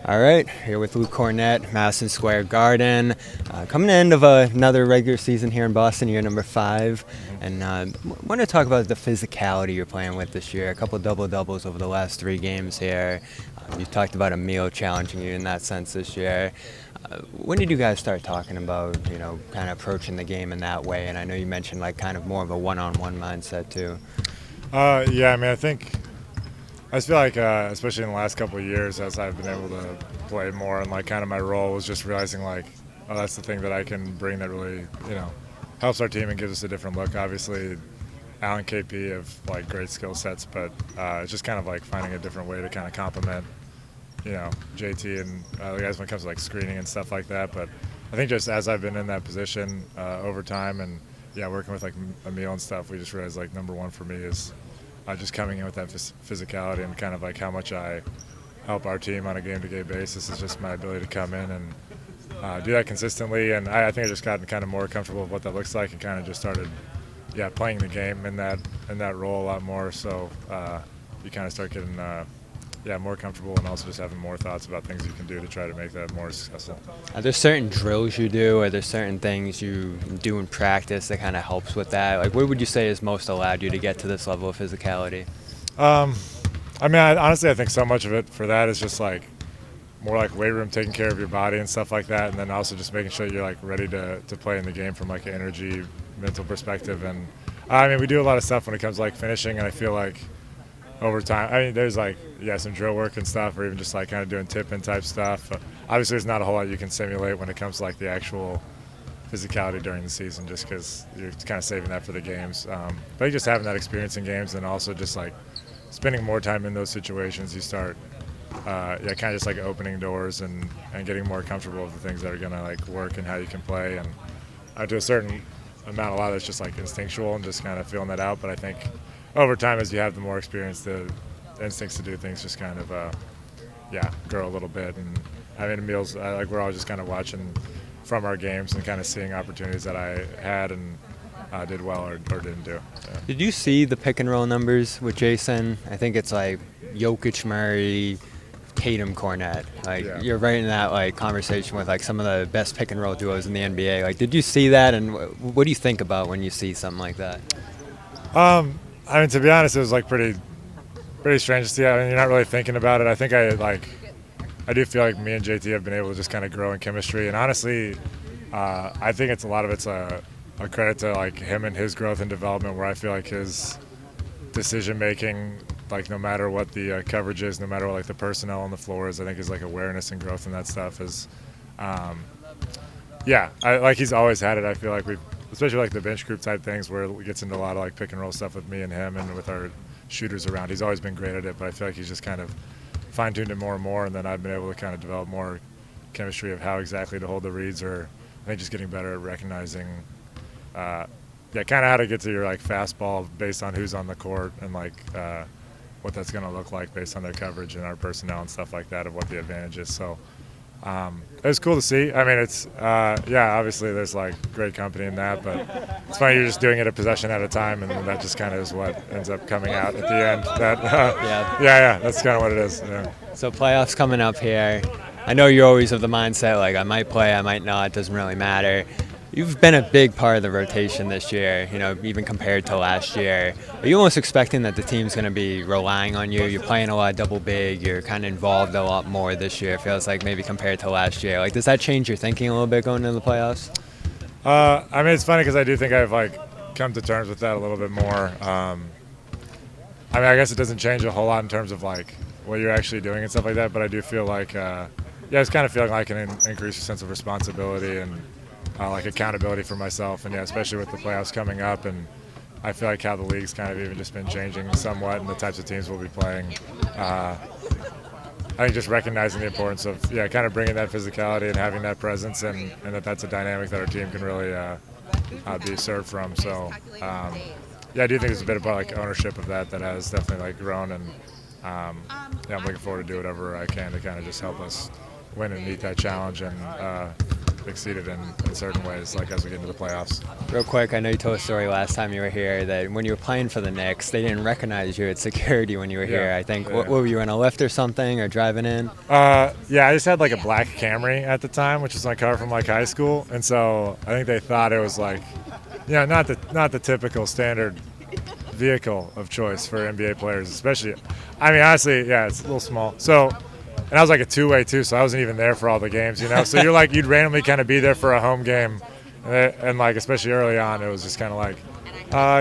All right, here with Luke Kornet, Madison Square Garden. Coming to the end of another regular season here in Boston, year number 5. And want to talk about the physicality you're playing with this year. A couple double-doubles over the last 3 games here. You talked about Emil challenging you in that sense this year. When did you guys start talking about, kind of approaching the game in that way? And I know you mentioned like kind of more of a one-on-one mindset too. Yeah, I mean, I just feel like, especially in the last couple of years, as I've been able to play more, and like kind of my role was just realizing like, oh, that's the thing that I can bring that really, helps our team and gives us a different look. Obviously, Al and KP have like great skill sets, but it's just kind of like finding a different way to kind of complement, JT and the guys when it comes to like screening and stuff like that. But I think just as I've been in that position over time and working with like Emil and stuff, we just realized like number one for me is just coming in with that physicality and kind of like how much I help our team on a game-to-game basis is just my ability to come in and do that consistently. And I think I just gotten kind of more comfortable with what that looks like and kind of just started, playing the game in that role a lot more. So you kind of start getting more comfortable and also just having more thoughts about things you can do to try to make that more successful. Are there certain drills you do? Are there certain things you do in practice that kind of helps with that? Like, what would you say has most allowed you to get to this level of physicality? Honestly, I think so much of it for that is just like more like weight room, taking care of your body and stuff like that, and then also just making sure you're like ready to play in the game from like an energy, mental perspective. And we do a lot of stuff when it comes to like finishing, and I feel like over time, there's like some drill work and stuff, or even just like kind of doing tip-in type stuff. Obviously, there's not a whole lot you can simulate when it comes to like the actual physicality during the season, just because you're kind of saving that for the games. But just having that experience in games, and also just like spending more time in those situations, you start, kind of just like opening doors and getting more comfortable with the things that are gonna like work and how you can play. And to a certain amount, a lot of it's just like instinctual and just kind of feeling that out. But I think over time, as you have the more experience, the instincts to do things just kind of, grow a little bit. And Emil's, we're all just kind of watching from our games and kind of seeing opportunities that I had and did well or didn't do. Yeah. Did you see the pick and roll numbers with Jayson? I think it's like Jokic, Murray, Tatum, Kornet. You're right in that like conversation with like some of the best pick and roll duos in the NBA. Like, did you see that, and what do you think about when you see something like that? To be honest, it was like pretty strange to see. You're not really thinking about it. I think I do feel like me and JT have been able to just kind of grow in chemistry. And honestly, I think it's a lot of it's a credit to like him and his growth and development, where I feel like his decision making, like no matter what the coverage is, no matter what like the personnel on the floor is, I think his like awareness and growth and that stuff is, he's always had it. I feel like especially like the bench group type things where it gets into a lot of like pick and roll stuff with me and him and with our shooters around. He's always been great at it, but I feel like he's just kind of fine-tuned it more and more, and then I've been able to kind of develop more chemistry of how exactly to hold the reads, or I think just getting better at recognizing kind of how to get to your like fastball based on who's on the court and like what that's going to look like based on their coverage and our personnel and stuff like that, of what the advantage is. So it was cool to see. It's obviously there's like great company in that, but it's funny, you're just doing it a possession at a time, and that just kind of is what ends up coming out at the end. That's kind of what it is. Yeah. So playoffs coming up here. I know you're always of the mindset like I might play, I might not, it doesn't really matter. You've been a big part of the rotation this year, even compared to last year. Are you almost expecting that the team's going to be relying on you? You're playing a lot of double big. You're kind of involved a lot more this year, it feels like, maybe compared to last year. Like, does that change your thinking a little bit going into the playoffs? It's funny because I do think I've like come to terms with that a little bit more. I guess it doesn't change a whole lot in terms of like what you're actually doing and stuff like that, but I do feel like, it's kind of feeling like an increased sense of responsibility and like accountability for myself, and especially with the playoffs coming up, and I feel like how the league's kind of even just been changing somewhat, and the types of teams we'll be playing. I think just recognizing the importance of kind of bringing that physicality and having that presence, and that's a dynamic that our team can really be served from. So I do think there's a bit about like ownership of that has definitely like grown, and I'm looking forward to do whatever I can to kind of just help us win and meet that challenge, and exceeded in certain ways, like as we get into the playoffs. Real quick, I know you told a story last time you were here that when you were playing for the Knicks, they didn't recognize you at security when you were here. I think, what were you, in a lift or something, or driving in? I just had like a black Camry at the time, which was my car from like high school, and so I think they thought it was like, not the typical standard vehicle of choice for NBA players, especially. I mean, honestly, it's a little small. So, and I was like a two-way too, so I wasn't even there for all the games, So you're like, you'd randomly kind of be there for a home game, and like especially early on, it was just kind of like,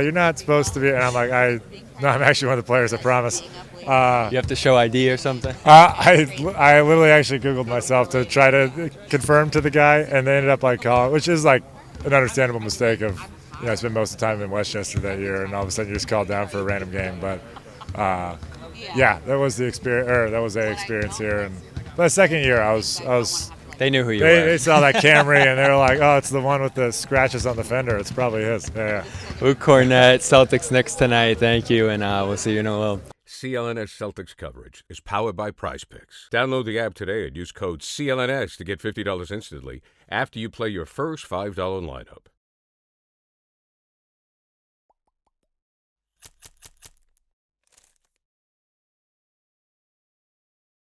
you're not supposed to be. And I'm like, I'm actually one of the players, I promise. You have to show ID or something? I literally actually Googled myself to try to confirm to the guy, and they ended up like calling, which is like an understandable mistake of, I spent most of the time in Westchester that year, and all of a sudden you're just called down for a random game. But that was the experience, or that was a experience here. And the second year, I was. They knew who you were. They saw that Camry, and they were like, "Oh, it's the one with the scratches on the fender. It's probably his." Yeah. Luke Kornet, Celtics Knicks tonight. Thank you, and we'll see you in a little. CLNS Celtics coverage is powered by PrizePicks. Download the app today and use code CLNS to get $50 instantly after you play your first $5 lineup.